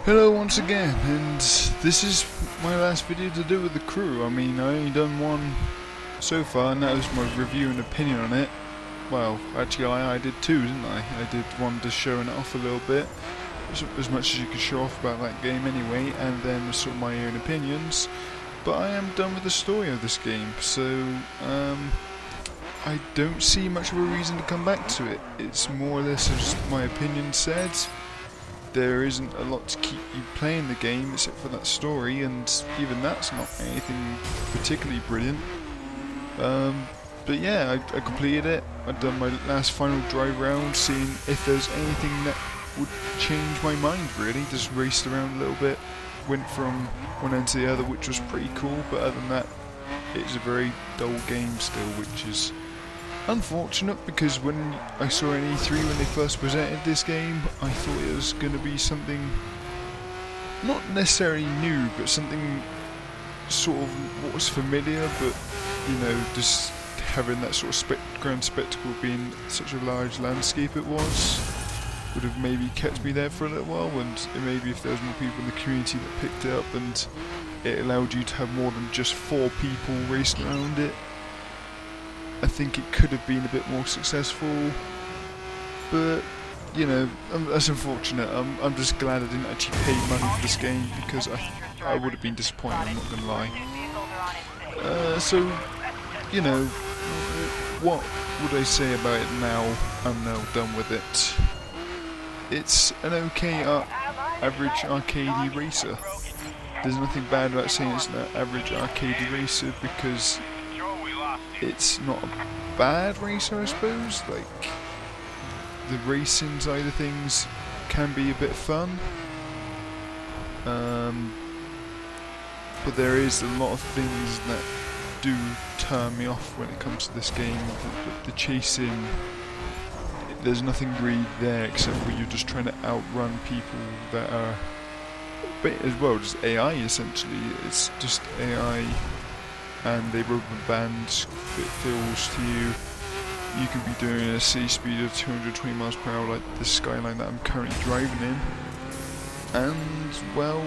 Hello once again, and this is my last video to do with the crew. I mean, I only done one so far, and that was my review and opinion on it. Well, actually I did two, didn't I? I did one just showing it off a little bit, as much as you could show off about that game anyway, and then sort of my own opinions. But I am done with the story of this game, so I don't see much of a reason to come back to it. It's more or less as my opinion said. There isn't a lot to keep you playing the game except for that story, and even that's not anything particularly brilliant. But yeah, I completed it. I'd done my last final drive round, seeing if there's anything that would change my mind really. Just raced around a little bit, went from one end to the other, which was pretty cool, but other than that, it's a very dull game still, which is unfortunate, because when I saw in E3 when they first presented this game, I thought it was going to be something not necessarily new, but something sort of what was familiar, but you know, just having that sort of grand spectacle being such a large landscape it was, would have maybe kept me there for a little while, and maybe if there was more people in the community that picked it up and it allowed you to have more than just 4 people racing around it, I think it could have been a bit more successful. But you know, that's unfortunate. I'm just glad I didn't actually pay money for this game, because I would have been disappointed, I'm not gonna lie. So you know, what would I say about it now I'm now done with it? It's an okay average arcadey racer. There's nothing bad about saying it's an average arcadey racer, because it's not a bad racer, I suppose. Like, the racing side of things can be a bit fun, but there is a lot of things that do turn me off when it comes to this game. The chasing, there's nothing really there except for you're just trying to outrun people that are a bit as well just AI essentially. It's just AI, and they rubber band it feels to you. You could be doing a city speed of 220 miles per hour like the Skyline that I'm currently driving in, and well,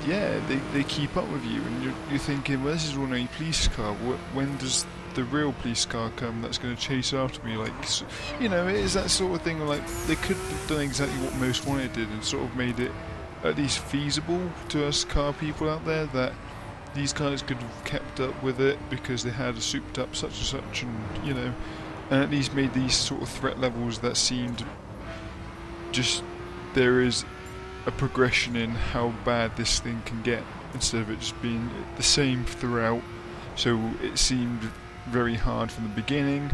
yeah, they keep up with you, and you're thinking, well, this is an ordinary police car. When does the real police car come that's going to chase after me? Like, you know, it is that sort of thing. Like, they could have done exactly what Most Wanted did and sort of made it at least feasible to us car people out there, that these guys could have kept up with it because they had a souped up such and such, and you know, and at least made these sort of threat levels that seemed just, there is a progression in how bad this thing can get, instead of it just being the same throughout. So it seemed very hard from the beginning,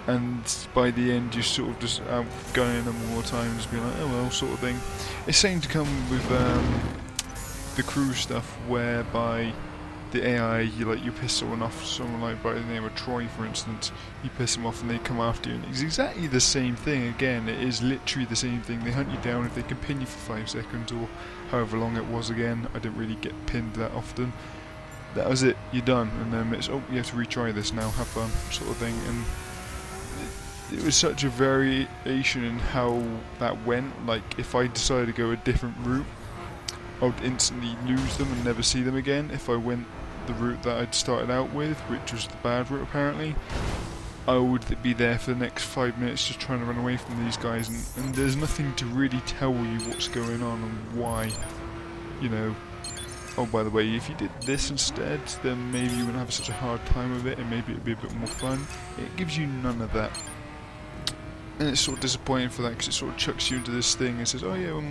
and by the end you're sort of just outgunning them all the time and just being like, oh well, sort of thing. It's same to come with the crew stuff, whereby the AI, you piss someone off, someone like by the name of Troy for instance, you piss them off and they come after you, and it's exactly the same thing again. It is literally the same thing. They hunt you down. If they can pin you for 5 seconds or however long it was again, I didn't really get pinned that often, that was it, you're done, and then it's, oh, you have to retry this now, have fun, sort of thing. And it was such a variation in how that went. Like, if I decided to go a different route, I would instantly lose them and never see them again. If I went the route that I'd started out with, which was the bad route apparently, I would be there for the next 5 minutes just trying to run away from these guys, and there's nothing to really tell you what's going on and why, you know. Oh, by the way, if you did this instead, then maybe you wouldn't have such a hard time with it, and maybe it'd be a bit more fun. It gives you none of that, and it's sort of disappointing for that, because it sort of chucks you into this thing and says, oh yeah, we're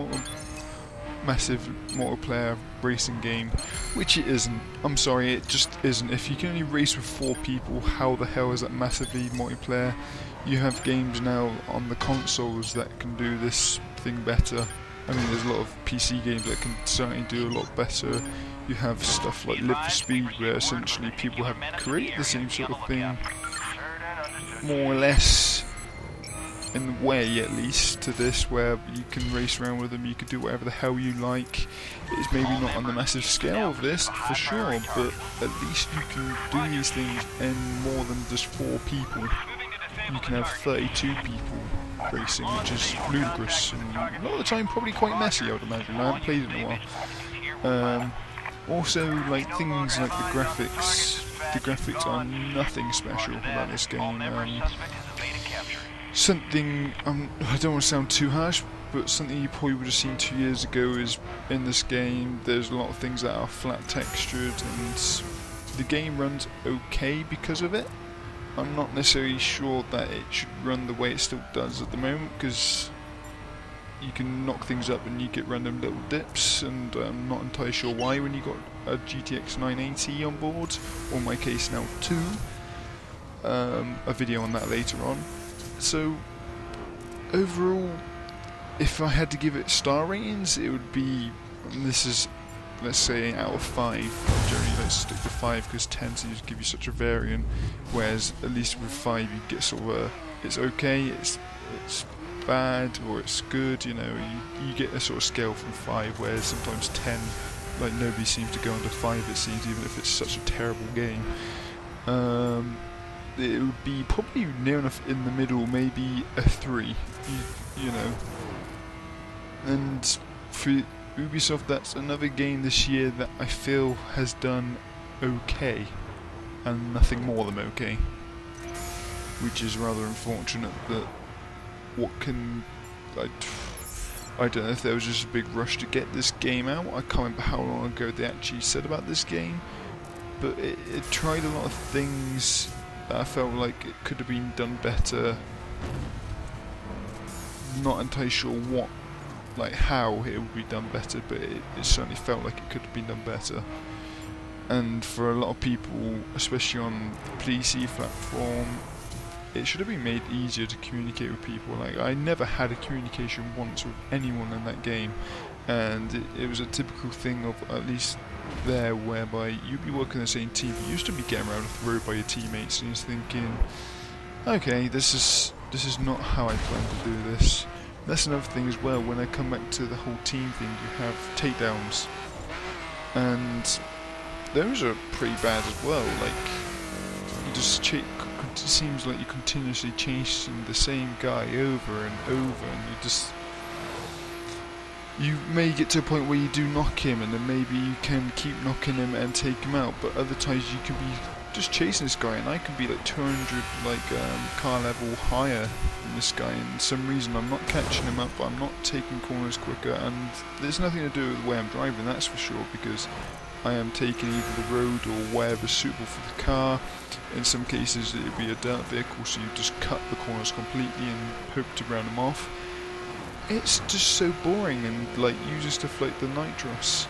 massive multiplayer racing game, which it isn't. I'm sorry, it just isn't. If you can only race with 4 people, how the hell is that massively multiplayer? You have games now on the consoles that can do this thing better. I mean, there's a lot of PC games that can certainly do a lot better. You have stuff like Live for Speed, where essentially people have created the same sort of thing, more or less, in the way at least, to this, where you can race around with them, you can do whatever the hell you like. It's maybe not on the massive scale of this, for sure, but at least you can do these things in more than just 4 people. You can have 32 people racing, which is ludicrous and a lot of the time probably quite messy, I would imagine. I haven't played it in a while. Also, like things like the graphics. The graphics are nothing special about this game. Something, I don't want to sound too harsh, but something you probably would have seen 2 years ago is in this game. There's a lot of things that are flat textured, and the game runs okay because of it. I'm not necessarily sure that it should run the way it still does at the moment, because you can knock things up and you get random little dips, and I'm not entirely sure why when you got a GTX 980 on board, or in my case now 2. A video on that later on. So overall, if I had to give it star ratings, it would be, this is, let's say, out of 5. Generally let's stick to 5 because 10 seems to give you such a variant, whereas at least with 5 you get sort of a, it's okay, it's bad, or it's good, you know, you get a sort of scale from 5, whereas sometimes 10, like nobody seems to go under 5 it seems, even if it's such a terrible game. It would be probably near enough in the middle, maybe a 3, you know. And for Ubisoft, that's another game this year that I feel has done okay, and nothing more than okay, which is rather unfortunate. That what can, I don't know if there was just a big rush to get this game out. I can't remember how long ago they actually said about this game, but it tried a lot of things that I felt like it could have been done better. Not entirely sure what, like how it would be done better, but it certainly felt like it could have been done better. And for a lot of people, especially on the PC platform, it should have been made easier to communicate with people. Like, I never had a communication once with anyone in that game, and it was a typical thing of, at least there, whereby you'd be working in the same team, you used to be getting around a throw by your teammates, and you're thinking, okay, this is not how I plan to do this. That's another thing as well. When I come back to the whole team thing, you have takedowns, and those are pretty bad as well. Like, you just it seems like you're continuously chasing the same guy over and over, and you may get to a point where you do knock him, and then maybe you can keep knocking him and take him out, but other times you can be just chasing this guy, and I can be like 200 car level higher than this guy, and for some reason I'm not catching him up, but I'm not taking corners quicker, and there's nothing to do with the way I'm driving, that's for sure, because I am taking either the road or wherever's suitable for the car. In some cases it would be a dirt vehicle, so you just cut the corners completely and hope to round them off. It's just so boring, and like using stuff like the Nitros.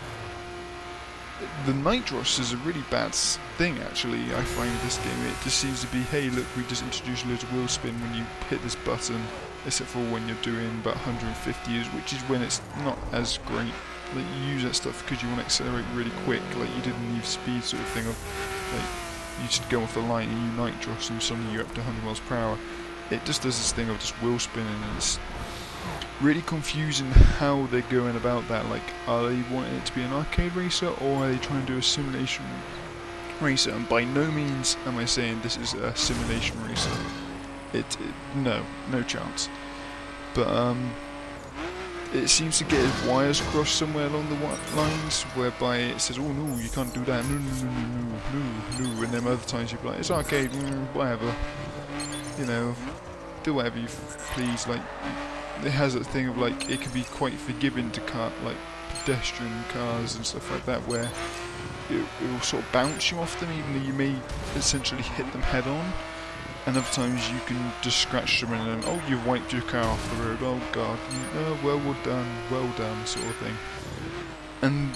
The Nitros is a really bad thing, actually. I find this game, it just seems to be, hey look, we just introduced loads of wheel spin when you hit this button, except for when you're doing about 150, which is when it's not as great. Like, you use that stuff because you want to accelerate really quick, like you did in Need for Speed sort of thing, of like you just go off the line and you Nitros and suddenly you're up to 100 miles per hour. It just does this thing of just wheel spinning, and it's really confusing how they're going about that. Like, are they wanting it to be an arcade racer, or are they trying to do a simulation racer? And by no means am I saying this is a simulation racer. No chance. But it seems to get its wires crossed somewhere along the lines, whereby it says, oh no, you can't do that, no, and then other times you'll be like, it's arcade, whatever, you know, do whatever you please. Like, it has that thing of like, it can be quite forgiving to like pedestrian cars and stuff like that, where it will sort of bounce you off them, even though you may essentially hit them head on. And other times you can just scratch them and then, oh, you've wiped your car off the road, oh god, well done, sort of thing. And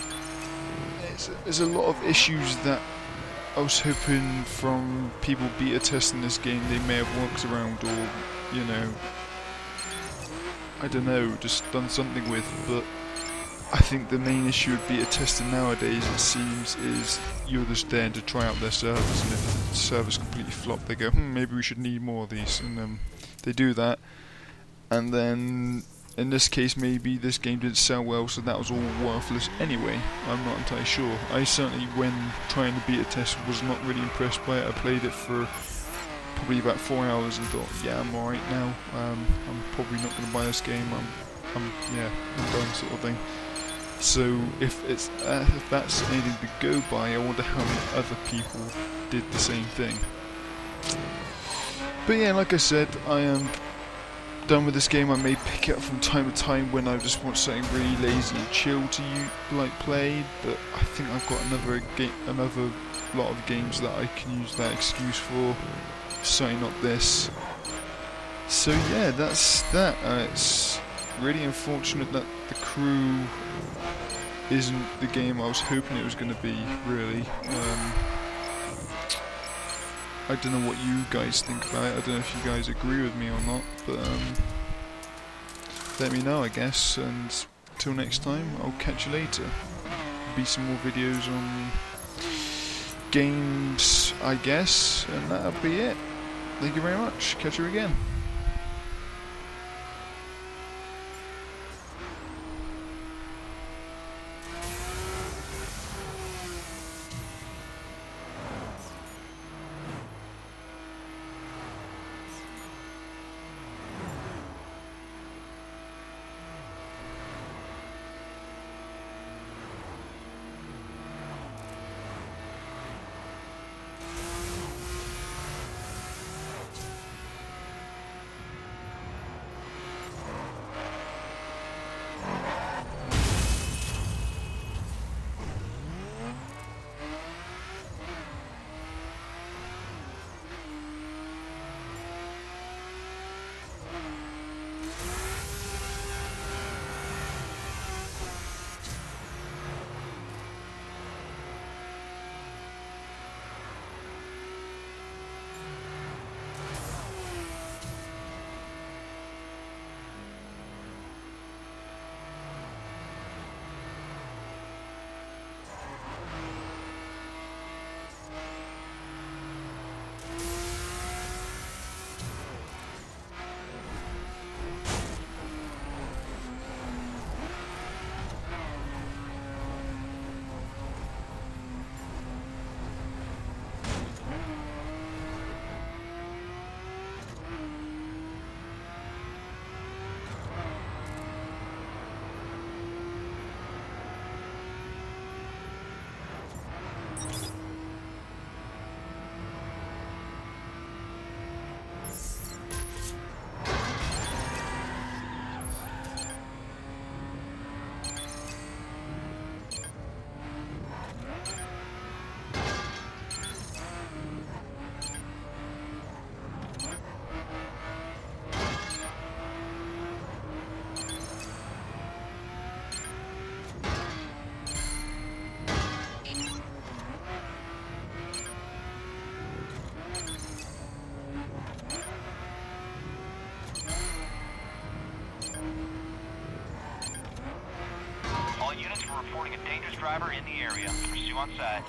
there's a lot of issues that I was hoping from people beta testing this game they may have worked around, or, you know, I don't know, just done something with. But I think the main issue with beta testing nowadays, it seems, is you're just there to try out their servers, and if the servers completely flop, they go, maybe we should need more of these, and they do that. And then, in this case, maybe this game didn't sell well, so that was all worthless anyway. I'm not entirely sure. I certainly, when trying to beta test, was not really impressed by it. I played it for probably about 4 hours and thought, yeah, I'm alright now. I'm probably not going to buy this game. I'm done, sort of thing. So if that's anything to go by, I wonder how many other people did the same thing. But yeah, like I said, I am done with this game. I may pick it up from time to time when I just want something really lazy and chill to play. But I think I've got another lot of games that I can use that excuse for. Certainly not this. So yeah, that's that. It's really unfortunate that The Crew isn't the game I was hoping it was going to be, really. I don't know what you guys think about it. I don't know if you guys agree with me or not, but let me know, I guess. And till next time, I'll catch you later. Be some more videos on games, I guess, and that'll be it. Thank you very much. Catch you again. All units were reporting a dangerous driver in the area. Pursue on site.